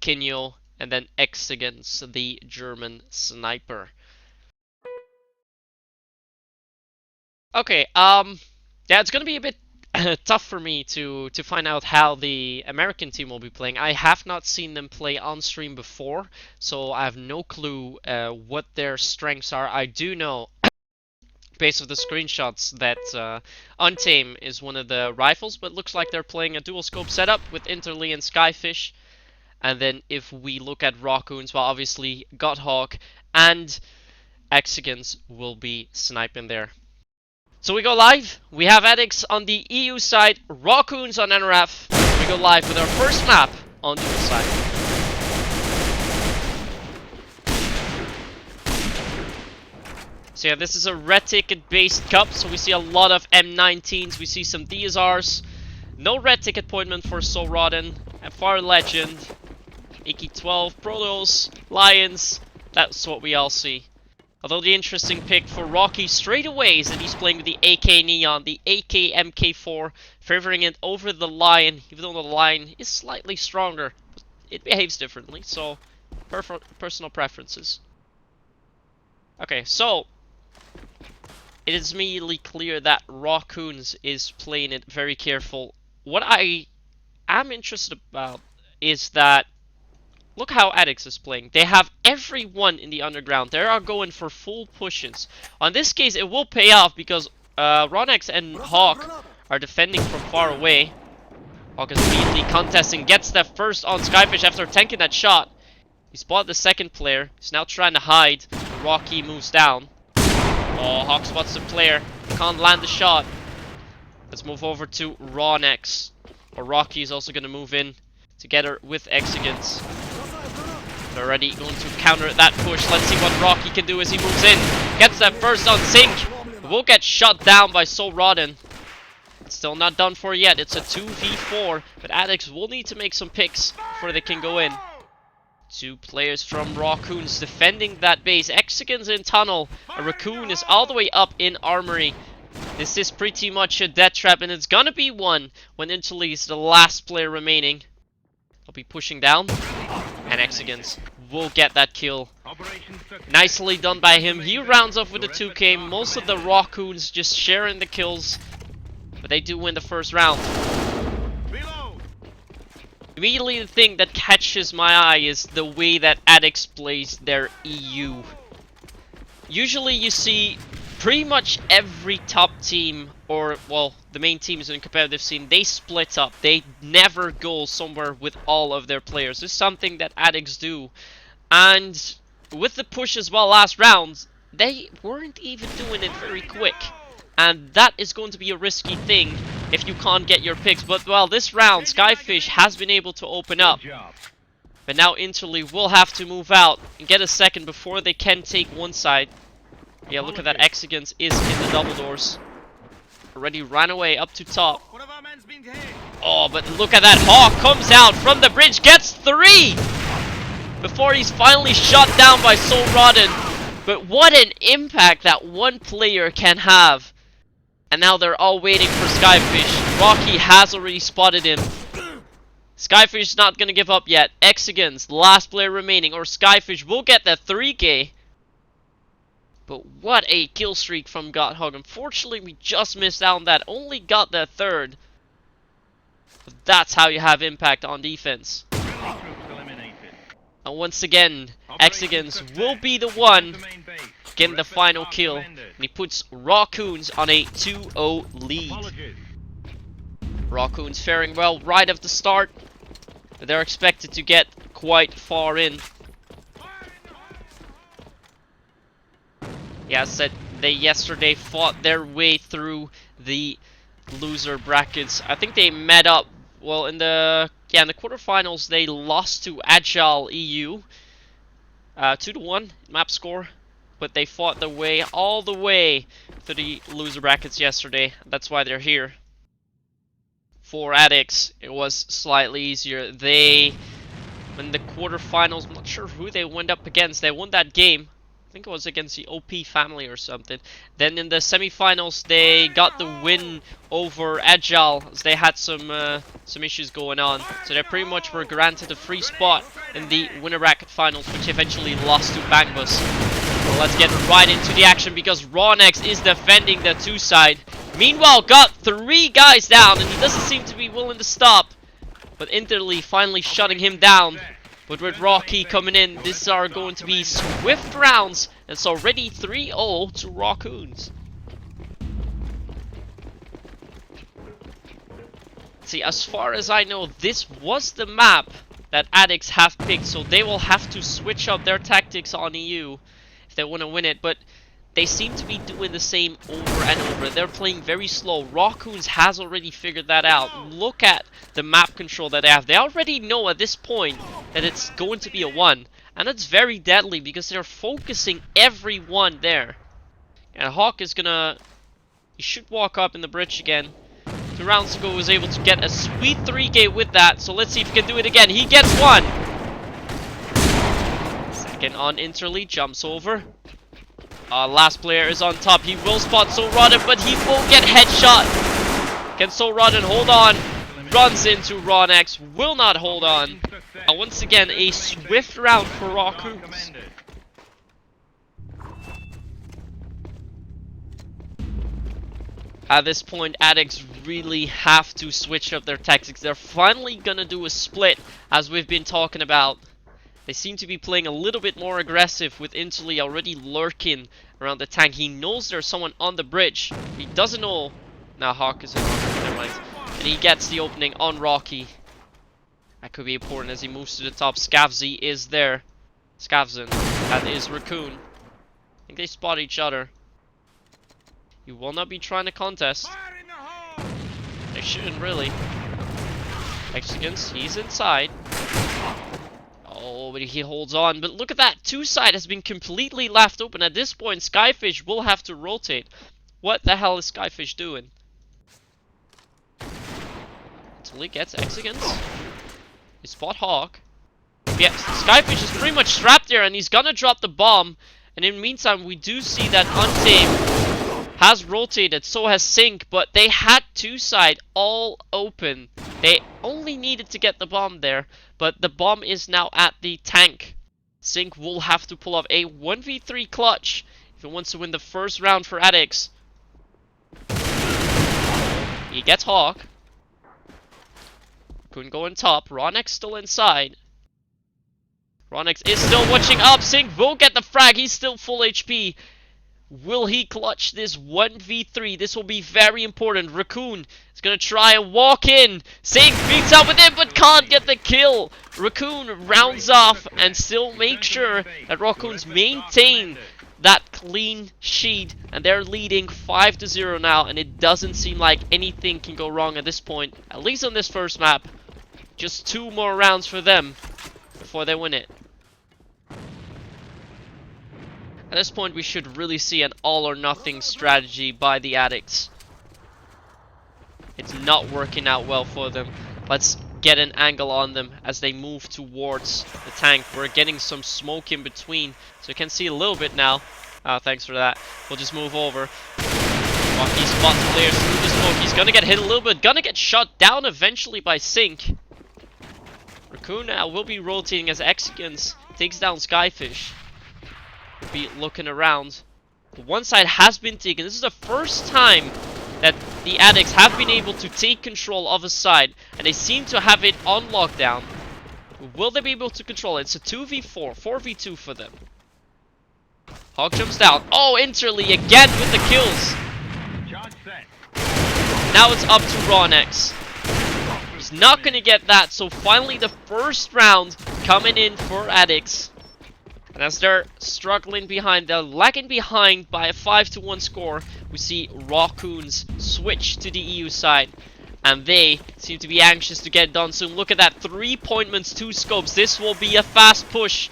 Kinyo, and then X against the German sniper. Okay, yeah, it's gonna be a bit tough for me to find out how the American team will be playing. I have not seen them play on stream before, so I have no clue what their strengths are. I do know, based on the screenshots, that Untame is one of the rifles, but looks like they're playing a dual scope setup with Interlee and Skyfish. And then if we look at Rawkoons, well, obviously Godhawk and Exigans will be sniping there. So we go live. We have Addicts on the EU side, Rawkoons on NRF. We go live with our first map on the US side. So yeah, this is a red ticket based cup, so we see a lot of M19s, we see some DSRs. No red ticket appointment for Soul Rotten, a Far Legend, AK-12, Protos, Lions, that's what we all see. Although the interesting pick for Rocky straight away is that he's playing with the AK Neon, the AK MK4, favoring it over the Lion, even though the Lion is slightly stronger. But it behaves differently, so personal preferences. Okay, so it is immediately clear that Rawkoons is playing it very careful. What I am interested about is that look how Addicts is playing. They have everyone in the underground. They are going for full pushes. On this case, it will pay off because Ronex and Hawk are defending from far away. Hawk is immediately contesting, gets that first on Skyfish after tanking that shot. He spotted the second player. He's now trying to hide. Rocky moves down. Oh, Hawk spots the player. Can't land the shot. Let's move over to Ronex. Or Rocky is also going to move in together with Exigans. They're already going to counter that push. Let's see what Rocky can do as he moves in. Gets that first on sync. Will get shot down by Soul Rotten. It's still not done for yet. It's a 2v4. But Addicts will need to make some picks before they can go in. Two players from Rawkoons defending that base. Exigans in tunnel. A Raccoon is all the way up in armory. This is pretty much a death trap, and it's gonna be one when Interlee is the last player remaining. I'll be pushing down, and Exigans will get that kill. Nicely done by him. He rounds off with a 2k. Most of the Rawkoons just sharing the kills, but they do win the first round. Immediately the thing that catches my eye is the way that Addicts plays their EU. Usually you see pretty much every top team, or well, the main teams in the competitive scene, they split up. They never go somewhere with all of their players. This is something that Addicts do. And with the push as well last round, they weren't even doing it very quick. And that is going to be a risky thing if you can't get your picks. But well, this round, Skyfish has been able to open up. But now Interlee will have to move out and get a second before they can take one side. Yeah, look at that. Exigans is in the double doors. Already ran away up to top. Oh, but look at that. Hawk comes out from the bridge, gets 3! Before he's finally shot down by Soul Rotten. But what an impact that one player can have. And now they're all waiting for Skyfish. Rocky has already spotted him. Skyfish is not going to give up yet. Exigans, the last player remaining, or Skyfish will get that 3k. But what a kill streak from Godhog. Unfortunately, we just missed out on that. Only got that third. But that's how you have impact on defense. And once again, Exigans will be the one getting the final kill. And he puts Rawkoons on a 2-0 lead. Rawkoons faring well right at the start. But they're expected to get quite far in. Yeah, I said they yesterday fought their way through the loser brackets. I think they met up, well, in the quarterfinals they lost to Agile EU 2-1 map score, but they fought their way all the way to the loser brackets yesterday. That's why they're here. For Addicts, it was slightly easier. They, in the quarterfinals, I'm not sure who they went up against. They won that game. I think it was against the OP family or something. Then in the semifinals, they got the win over Agile, as they had some issues going on. So they pretty much were granted a free spot in the winner bracket finals, which eventually lost to Bangbus. So let's get right into the action, because Rawnex is defending the 2 side. Meanwhile, got 3 guys down, and he doesn't seem to be willing to stop. But Interly finally shutting him down. But with Rocky coming in, these are going to be swift rounds. And it's already 3-0 to Rawkoons. See, as far as I know, this was the map that Addicts have picked. So they will have to switch up their tactics on EU if they want to win it. But they seem to be doing the same over and over. They're playing very slow. Rawkoons has already figured that out. Look at the map control that they have. They already know at this point that it's going to be a 1. And it's very deadly because they're focusing everyone there. And Hawk is gonna... He should walk up in the bridge again. 2 rounds ago, was able to get a sweet 3K with that. So let's see if he can do it again. He gets 1. Second on Interlead, jumps over. Last player is on top. He will spot SoulRotten, but he will get headshot. Can SoulRotten hold on? Runs into Rawnex, will not hold on. Once again, a swift round for Rawkoons. At this point, Addicts really have to switch up their tactics. They're finally gonna do a split, as we've been talking about. They seem to be playing a little bit more aggressive, with Interly already lurking around the tank. He knows there's someone on the bridge. He doesn't know. Now Hawk is in. Never mind. And he gets the opening on Rocky. That could be important as he moves to the top. Scavzy is there. Scavzen. That is Raccoon. I think they spot each other. You will not be trying to contest. They shouldn't really. Mexicans, he's inside. Oh, but he holds on. But look at that. 2 side has been completely left open. At this point, Skyfish will have to rotate. What the hell is Skyfish doing? Until he gets Exigans. He spot Hawk. Yeah, Skyfish is pretty much trapped there, and he's gonna drop the bomb. And in the meantime, we do see that Untamed has rotated. So has Sync, but they had 2 side all open. They only needed to get the bomb there, but the bomb is now at the tank. Sync will have to pull off a 1v3 clutch if he wants to win the first round for Addicts. He gets Hawk. Couldn't go on top. Rawnex still inside. Rawnex is still watching up. Sync will get the frag. He's still full HP. Will he clutch this 1v3? This will be very important. Raccoon is going to try and walk in. Sync beats out with it, but can't get the kill. Raccoon rounds off and still makes sure that Rawkoons maintain that clean sheet. And they're leading 5-0 now. And it doesn't seem like anything can go wrong at this point. At least on this first map. Just 2 more rounds for them before they win it. At this point, we should really see an all-or-nothing strategy by the Addicts. It's not working out well for them. Let's get an angle on them as they move towards the tank. We're getting some smoke in between, so you can see a little bit now. Thanks for that. We'll just move over. Rocky spots players through the smoke. He's gonna get hit a little bit. Gonna get shot down eventually by Sync. Raccoon now will be rotating as Exigans takes down Skyfish. Be looking around. One side has been taken. This is the first time that the Addicts have been able to take control of a side, and they seem to have it on lockdown. Will they be able to control it? It's a 2v4, 4v2 for them. Hawk jumps down. Oh, Interly again with the kills. Now it's up to Rawnex. He's not going to get that, so finally the first round coming in for Addicts. And as they're struggling behind, they're lagging behind by a 5-1 score. We see Rawkoons switch to the EU side. And they seem to be anxious to get done soon. Look at that, 3 appointments, 2 scopes. This will be a fast push.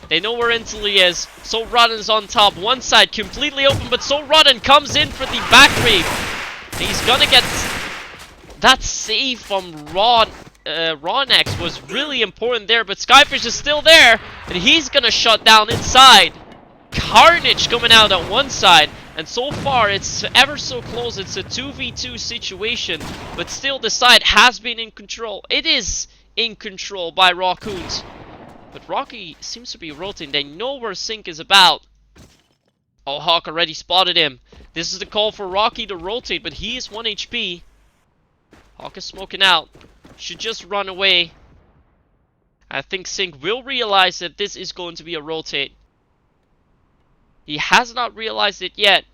They know where Interly is. SoulRotten's on top. One side completely open, but SoulRotten comes in for the back rape. He's gonna get... That save from Rawnex was really important there, but Skyfish is still there, and he's gonna shut down inside. carnage coming out on one side, and so far it's ever so close. It's a 2v2 situation, but still the side has been in control. It is in control by Rawkoons, but Rocky seems to be rotating. They know where Sync is about. Oh, Hawk already spotted him. This is the call for Rocky to rotate, but he is 1 HP. Hawk is smoking out. Should just run away. I think Sync will realize that this is going to be a rotate. He has not realized it yet.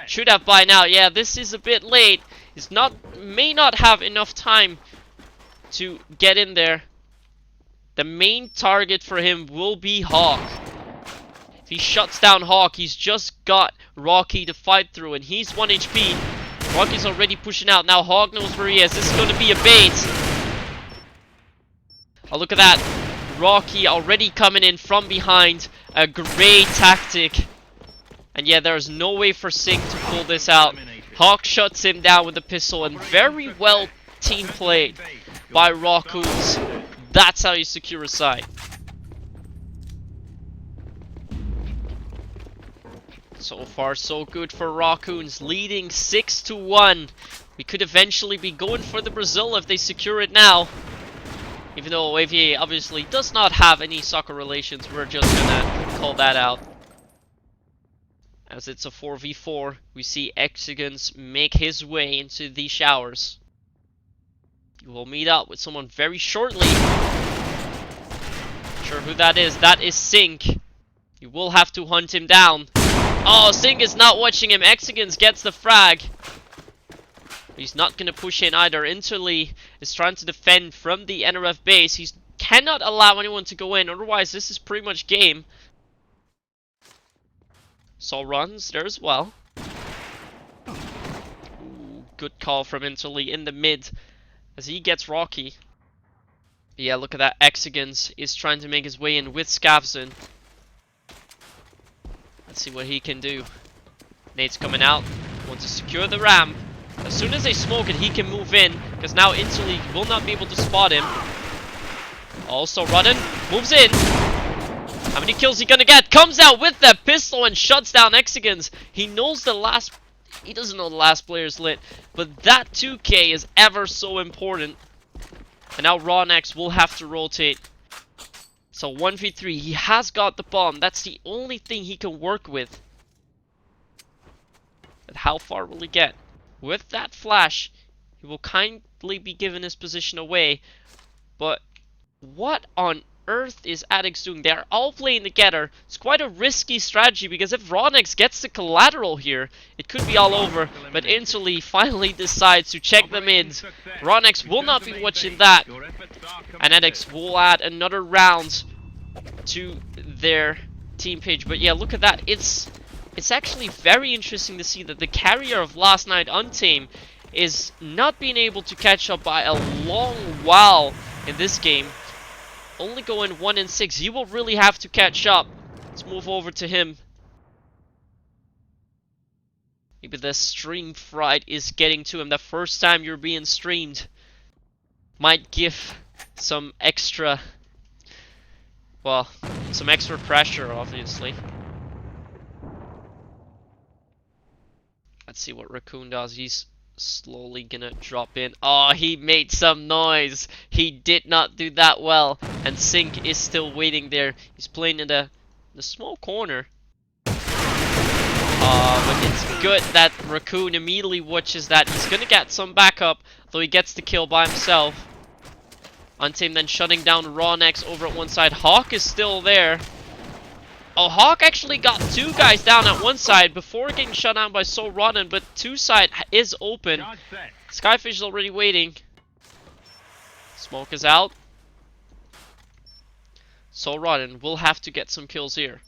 Should have by now. Yeah, this is a bit late. He's may not have enough time to get in there. The main target for him will be Hawk. If he shuts down Hawk, he's just got Rocky to fight through, and he's 1 HP. Rocky's already pushing out. Now Hawk knows where he is. This is going to be a bait. Oh, look at that. Rocky already coming in from behind. A great tactic. And yeah, there's no way for Sync to pull this out. Hawk shuts him down with a pistol, and very well team played by Rawkoons. That's how you secure a site. So far, so good for Rawkoons, leading 6-1. We could eventually be going for the Brazil if they secure it now. Even though AVA obviously does not have any soccer relations, we're just gonna call that out. As it's a 4v4, we see Hexagons make his way into the showers. You will meet up with someone very shortly. Not sure who that is. That is Sync. You will have to hunt him down. Oh, Sync is not watching him. Hexagons gets the frag. He's not going to push in either. Interlee is trying to defend from the NRF base. He cannot allow anyone to go in. Otherwise, this is pretty much game. Sol runs there as well. Ooh, good call from Interlee in the mid as he gets Rocky. Yeah, look at that. Hexagons is trying to make his way in with Scavson. Let's see what he can do. Nate's coming out. Wants to secure the ramp. As soon as they smoke it, he can move in, because now Interlee will not be able to spot him. Also running. Moves in. How many kills he gonna get? Comes out with the pistol and shuts down Hexagons. He knows the last... He doesn't know the last player's lit. But that 2k is ever so important. And now Rawnex will have to rotate. So 1v3. He has got the bomb. That's the only thing he can work with. But how far will he get? With that flash, he will kindly be given his position away. But what on earth is Addicts doing? They're all playing together. It's quite a risky strategy, because if Rawnex gets the collateral here, it could be all over. But Interlee finally decides to check the mid. Rawnex will not be watching that. And Addicts will add another round to their team page. But yeah, look at that. It's actually very interesting to see that the carrier of last night, Untamed, is not being able to catch up by a long while in this game. Only going 1-6. He will really have to catch up. Let's move over to him. Maybe the stream fright is getting to him. The first time you're being streamed might give some extra... well, some extra pressure, obviously. Let's see what Raccoon does. He's slowly gonna drop in. Oh, he made some noise. He did not do that well. And Sync is still waiting there. He's playing in the small corner. But it's good that Raccoon immediately watches that. He's gonna get some backup, though he gets the kill by himself. Untamed then shutting down Rawnex over at one side. Hawk is still there. Oh, Hawk actually got 2 guys down at one side before getting shut down by Soul Rotten, but 2 side is open. Skyfish is already waiting. Smoke is out. Soul Rotten will have to get some kills here.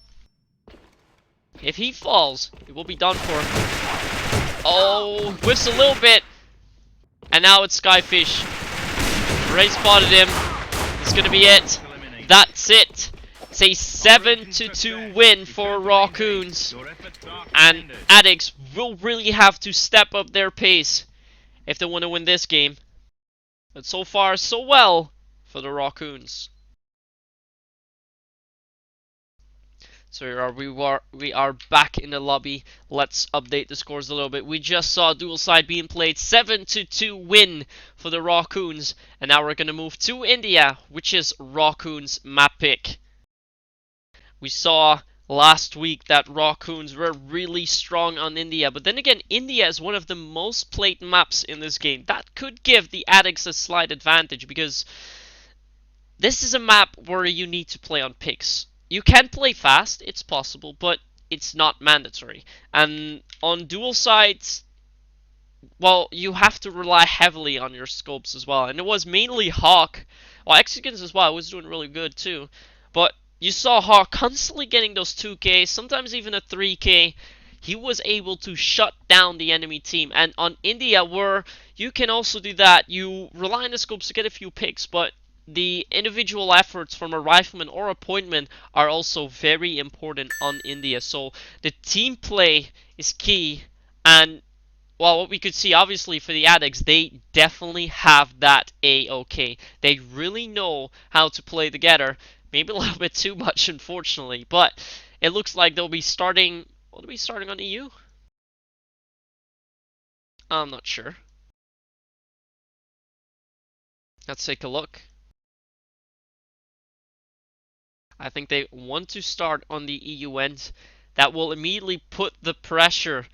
If he falls, it will be done for. Oh, whiffs a little bit. And now it's Skyfish. Ray spotted him. It's gonna be it. That's it. It's a 7-2 win for Rawkoons. And Addicts will really have to step up their pace if they want to win this game. But so far, so well for the Rawkoons. So we are back in the lobby. Let's update the scores a little bit. We just saw dual side being played, 7-2 win for the Rawkoons, and now we're gonna move to India, which is Rawkoons map pick. We saw last week that Rawkoons were really strong on India, but then again, India is one of the most played maps in this game. That could give the Addicts a slight advantage because this is a map where you need to play on picks. You can play fast, it's possible, but it's not mandatory. And on dual sides, well, you have to rely heavily on your scopes as well. And it was mainly Hawk, well, Exigans as well, was doing really good too. But you saw Hawk constantly getting those 2K, sometimes even a 3K. He was able to shut down the enemy team. And on India, where you can also do that, you rely on the scopes to get a few picks, but the individual efforts from a rifleman or a pointman are also very important on India. So the team play is key, and well, what we could see obviously for the Addicts, they definitely have that A-OK. They really know how to play together. Maybe a little bit too much, unfortunately, but it looks like they'll be starting. Will they be starting on EU? I'm not sure. Let's take a look. I think they want to start on the EU end. That will immediately put the pressure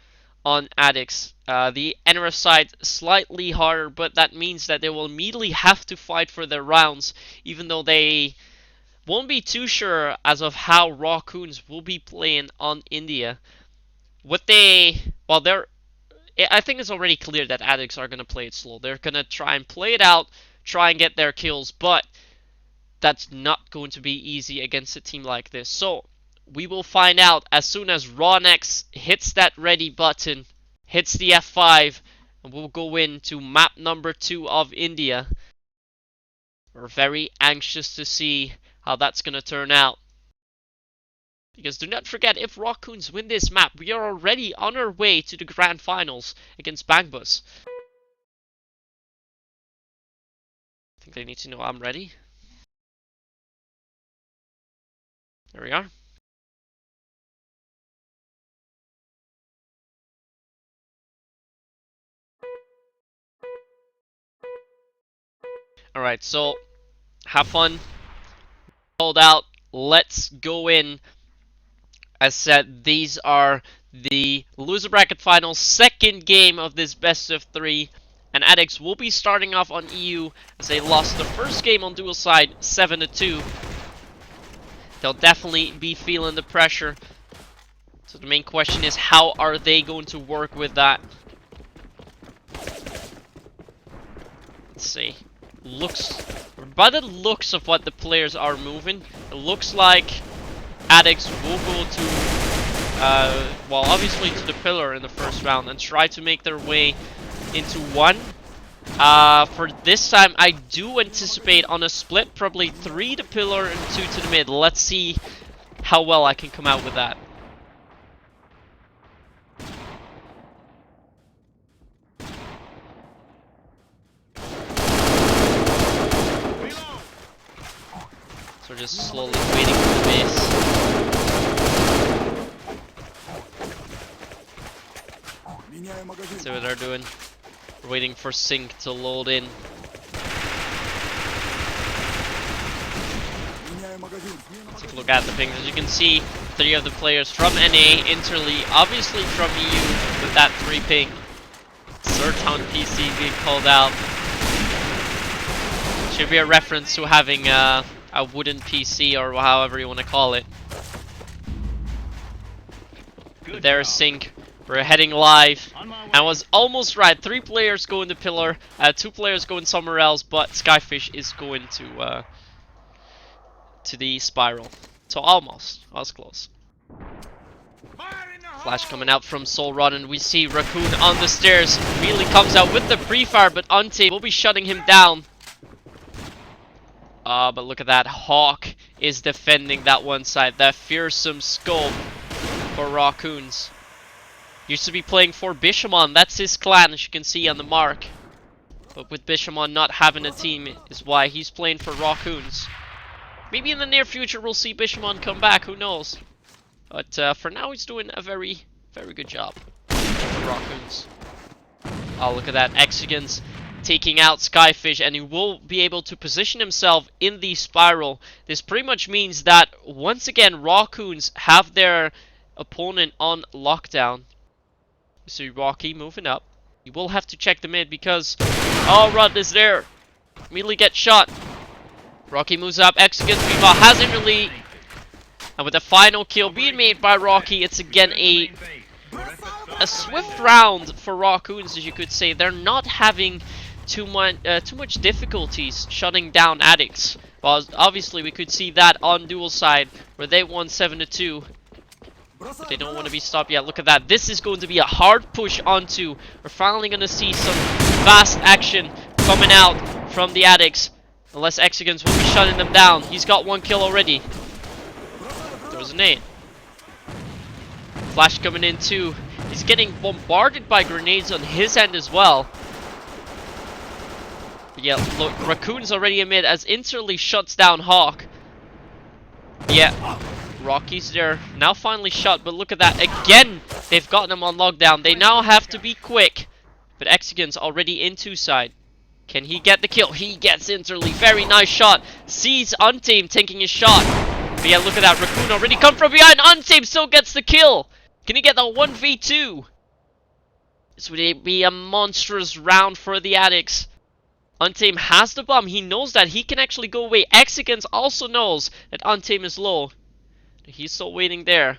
on Addicts. The NRF side slightly harder, but that means that they will immediately have to fight for their rounds, even though they won't be too sure as of how Rawkoons will be playing on India. I think it's already clear that Addicts are going to play it slow. They're going to try and play it out, try and get their kills, but that's not going to be easy against a team like this. So we will find out as soon as Rawnex hits that ready button, hits the F5, and we'll go into map number 2 of India. We're very anxious to see how that's going to turn out. Because do not forget, if Rawkoons win this map, we are already on our way to the grand finals against Bangbus. I think they need to know I'm ready. There we are. Alright, so have fun. Hold out. Let's go in. As said, these are the loser bracket finals, second game of this best of 3. And Addicts will be starting off on EU as they lost the first game on dual side 7-2. They'll definitely be feeling the pressure. So the main question is, how are they going to work with that? Let's see. By the looks of what the players are moving, it looks like Addicts will go to, well, obviously to the pillar in the first round and try to make their way into 1. For this time, I do anticipate on a split, probably 3 to pillar and 2 to the mid. Let's see how well I can come out with that. So we're just slowly waiting for the base. Let's see what they're doing. We're waiting for Sync to load in. Let's take a look at the pings. As you can see, 3 of the players from NA, Interlee, obviously from EU with that 3 ping. Zerton PC being called out. Should be a reference to having a wooden PC or however you want to call it. There's Sync. We're heading live. I was almost right. 3 players going to pillar, 2 players going somewhere else, but Skyfish is going to the spiral. So almost. I was close. Flash coming out from Soul Rod, and we see Raccoon on the stairs. Immediately comes out with the pre-fire, but Ante will be shutting him down. But look at that. Hawk is defending that one side. That fearsome scope for Rawkoons. Used to be playing for Bishamon. That's his clan, as you can see on the mark. But with Bishamon not having a team is why he's playing for Rawkoons. Maybe in the near future we'll see Bishamon come back. Who knows? But for now, he's doing a very, very good job. Rawkoons. Oh, look at that. Exigans taking out Skyfish, and he will be able to position himself in the spiral. This pretty much means that, once again, Rawkoons have their opponent on lockdown. You see Rocky moving up. You will have to check the mid because... Oh, Rudd is there. Immediately gets shot. Rocky moves up. Exigans meanwhile has him really. And with the final kill being made by Rocky, it's again a swift round for Rawkoons, as you could say. They're not having too much difficulties shutting down Addicts. Well, obviously we could see that on dual side where they won 7-2. They don't want to be stopped yet. Look at that. This is going to be a hard push onto. We're finally going to see some fast action coming out from the Addicts. Unless Exigans will be shutting them down. He's got 1 kill already. There was a nade. Flash coming in too. He's getting bombarded by grenades on his end as well. But yeah, look, Rawkoons already in mid as instantly shuts down Hawk. Yeah, Rocky's there. Now finally shot, but look at that. Again, they've gotten him on lockdown. They now have to be quick. But Exigans already in 2 side. Can he get the kill? He gets instantly. Very nice shot. Sees Untamed taking his shot. But yeah, look at that. Raccoon already come from behind. Untamed still gets the kill. Can he get the 1v2? This would be a monstrous round for the Addicts. Untamed has the bomb. He knows that he can actually go away. Exigans also knows that Untamed is low. He's still waiting there.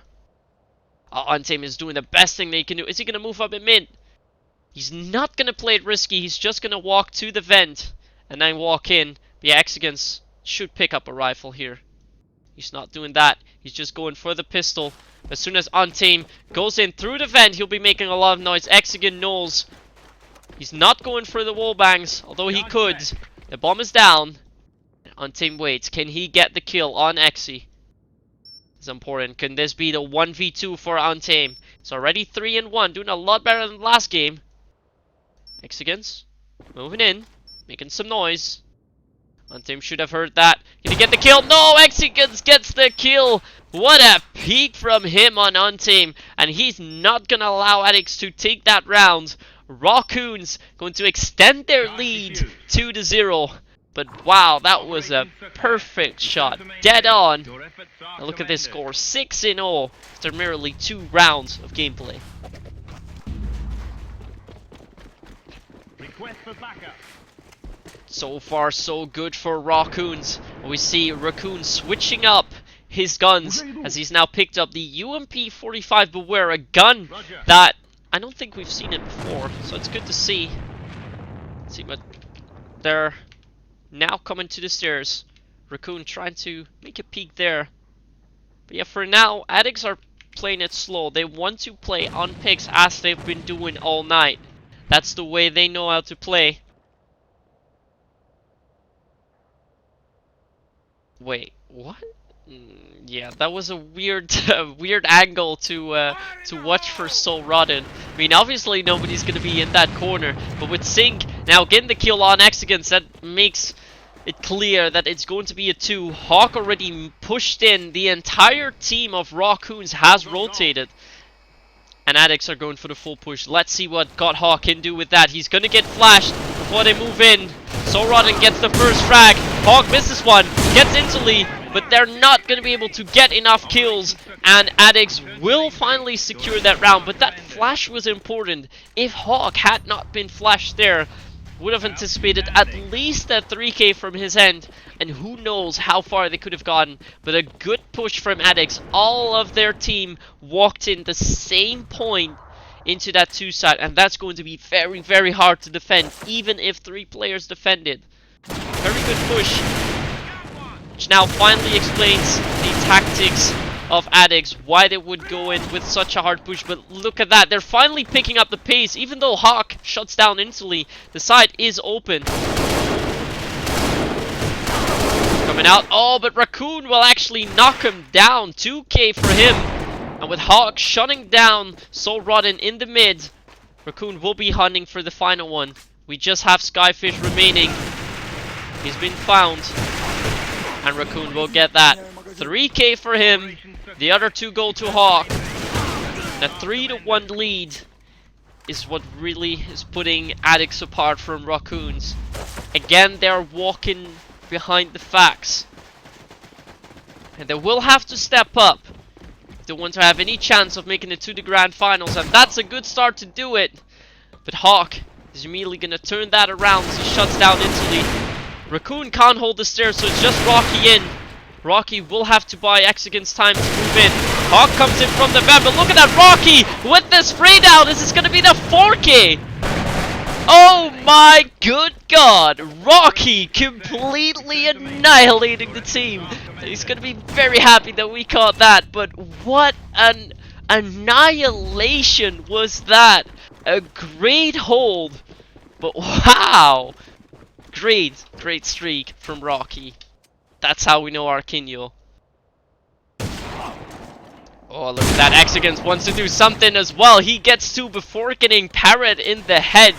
Oh, Untamed is doing the best thing they can do. Is he going to move up in mid? He's not going to play it risky. He's just going to walk to the vent and then walk in. But yeah, Exigans should pick up a rifle here. He's not doing that. He's just going for the pistol. As soon as Untamed goes in through the vent, he'll be making a lot of noise. Exigan knows. He's not going for the wall bangs, although he could. The bomb is down. Untamed waits. Can he get the kill on Exi? It's important. Can this be the 1v2 for Untamed? It's already 3-1, doing a lot better than last game. Exigans moving in, making some noise. Untamed should have heard that. Can he get the kill? No! Exigans gets the kill! What a peek from him on Untamed. And he's not going to allow Addicts to take that round. Rawkoons going to extend their lead 2-0. But wow, that was a perfect shot. Dead on. And look at this score. 6-0 after merely 2 rounds of gameplay. So far, so good for Rawkoons. We see Raccoon switching up his guns as he's now picked up the UMP-45 Beware, a gun that I don't think we've seen it before. So it's good to see. Let's see what they're now coming to the stairs. Raccoon trying to make a peek there. But yeah, for now, Addicts are playing it slow. They want to play on picks as they've been doing all night. That's the way they know how to play. Wait, what? Yeah, that was a weird, weird angle to watch for Soul Rotten. I mean, obviously nobody's gonna be in that corner, but with Sync now getting the kill on Exigans, that makes it clear that it's going to be a 2. Hawk already pushed in. The entire team of Rawkoons has rotated. And Addicts are going for the full push. Let's see what God Hawk can do with that. He's gonna get flashed before they move in. Soul Rotten gets the first frag. Hawk misses one, gets instantly, but they're not gonna be able to get enough kills. And Addicts will finally secure that round. But that flash was important. If Hawk had not been flashed there, would have anticipated at least a 3k from his end, and who knows how far they could have gotten. But a good push from Addicts. All of their team walked in the same point into that 2 side, and that's going to be very, very hard to defend, even if 3 players defended. Very good push, which now finally explains the tactics of Addicts, why they would go in with such a hard push. But look at that, they're finally picking up the pace. Even though Hawk shuts down instantly, the side is open. Coming out, oh, but Raccoon will actually knock him down. 2k for him. And with Hawk shutting down Soul Rotten in the mid, Raccoon will be hunting for the final one. We just have Skyfish remaining. He's been found. And Raccoon will get that. 3k for him. The other 2 go to Hawk. And a 3-1 lead is what really is putting Addicts apart from Rawkoons. Again, they're walking behind the facts. And they will have to step up if they want to have any chance of making it to the grand finals. And that's a good start to do it. But Hawk is immediately going to turn that around as he shuts down Italy. Raccoon can't hold the stairs, so it's just Rocky in. Rocky will have to buy Exigans time to move in. Hawk comes in from the van, but look at that Rocky with the spray down. This is going to be the 4K. Oh my good god. Rocky completely annihilating the team. He's going to be very happy that we caught that. But what an annihilation was that. A great hold. But wow. Great streak from Rocky. That's how we know Arquinho. Oh, look at that. Exigans wants to do something as well. He gets 2 before getting Parrot in the head.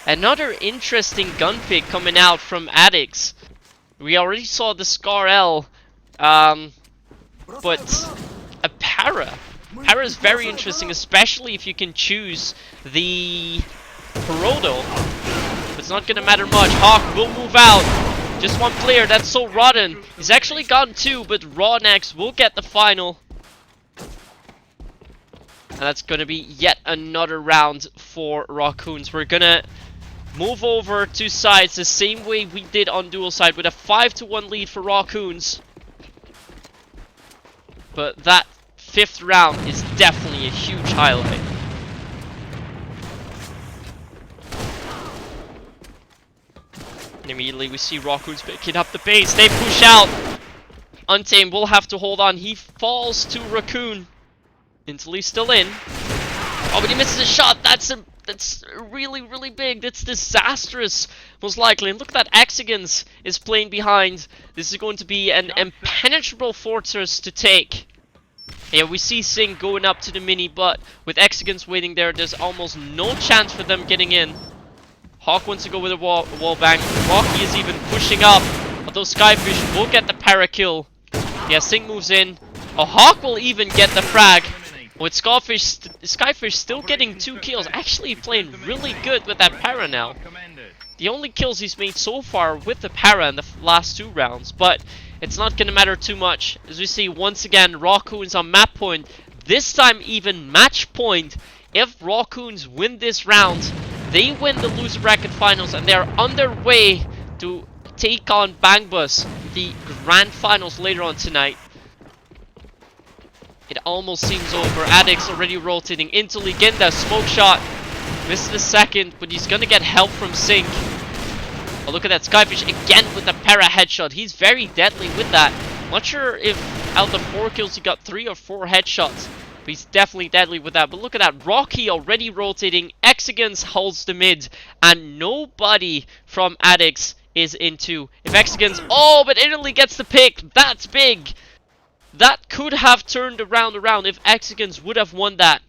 Another interesting gun pick coming out from Addicts. We already saw the Scar L. But a Para. Para is very interesting, especially if you can choose the Perodo. It's not gonna matter much. Hawk will move out. Just one player, that's so rotten. He's actually gotten 2, but Raw next will get the final. And that's gonna be yet another round for Rawkoons. We're gonna move over to sides the same way we did on dual side with a 5-1 lead for Rawkoons. But that 5th round is definitely a huge highlight. And immediately we see Rawkoons picking up the base. They push out. Untamed will have to hold on. He falls to Raccoon. Until he's still in. Oh, but he misses a shot. That's really big. That's disastrous, most likely. And look at that. Exigans is playing behind. This is going to be an impenetrable fortress to take. Yeah, we see Singh going up to the mini, but with Exigans waiting there, there's almost no chance for them getting in. Hawk wants to go with a wall bang. Rocky is even pushing up. Although Skyfish will get the para kill. Yeah, Singh moves in. Oh, Hawk will even get the frag. With Skyfish still getting 2 kills. Actually playing really good with that para now. The only kills he's made so far with the para in the last 2 rounds. But it's not going to matter too much. As we see once again, Rawkoons on map point. This time even match point. If Rawkoons win this round, they win the loser bracket finals, and they're on their way to take on Bangbus, the grand finals later on tonight. It almost seems over. Addicts already rotating into Legenda. Smoke shot. Misses the second, but he's gonna get help from Sync. Oh, look at that. Skyfish again with the para headshot. He's very deadly with that. Not sure if out of the 4 kills he got 3 or 4 headshots. But he's definitely deadly with that. But look at that. Rocky already rotating. Exigans holds the mid. And nobody from Addicts is into. If Exigans... Oh, but Italy gets the pick. That's big. That could have turned around if Exigans would have won that.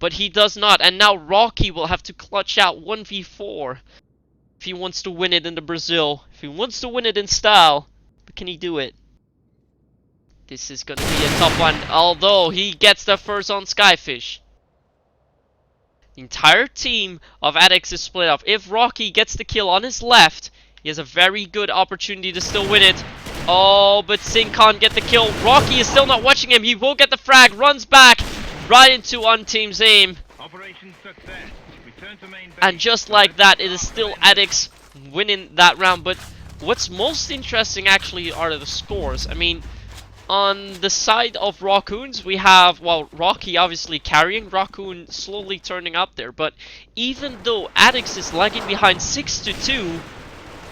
But he does not. And now Rocky will have to clutch out 1v4. If he wants to win it in the Brazil. If he wants to win it in style. But can he do it? This is going to be a tough one, although he gets the first on Skyfish. The entire team of Addicts is split up. If Rocky gets the kill on his left, he has a very good opportunity to still win it. Oh, but Singh can't get the kill. Rocky is still not watching him. He will get the frag, runs back, right into Unteam's aim. And just like that, it is still Addicts winning that round. But what's most interesting actually are the scores. I mean... On the side of Rawkoons, we have, well, Rocky obviously carrying, Rawkoon slowly turning up there. But even though Addicts is lagging behind 6-2,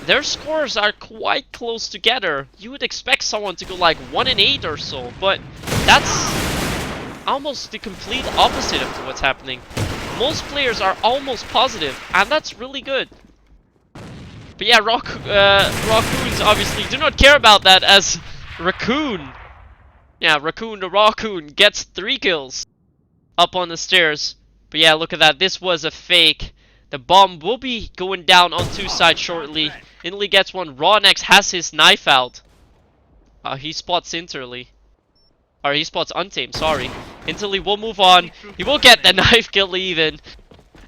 their scores are quite close together. You would expect someone to go like 1-8 or so, but that's almost the complete opposite of what's happening. Most players are almost positive, and that's really good. But yeah, Rawkoons obviously do not care about that, as Raccoon. Yeah, Raccoon the Rawkoon gets 3 kills up on the stairs. But yeah, look at that. This was a fake. The bomb will be going down on 2 sides shortly. Italy gets one. Raw next has his knife out. He spots Interly. Or he spots Untamed, sorry. Instantly will move on. He will get the knife kill even.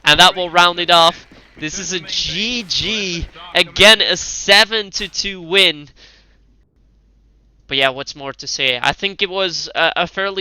And that will round it off. This is a GG. Again, a 7-2 win. But yeah, what's more to say? I think it was a fairly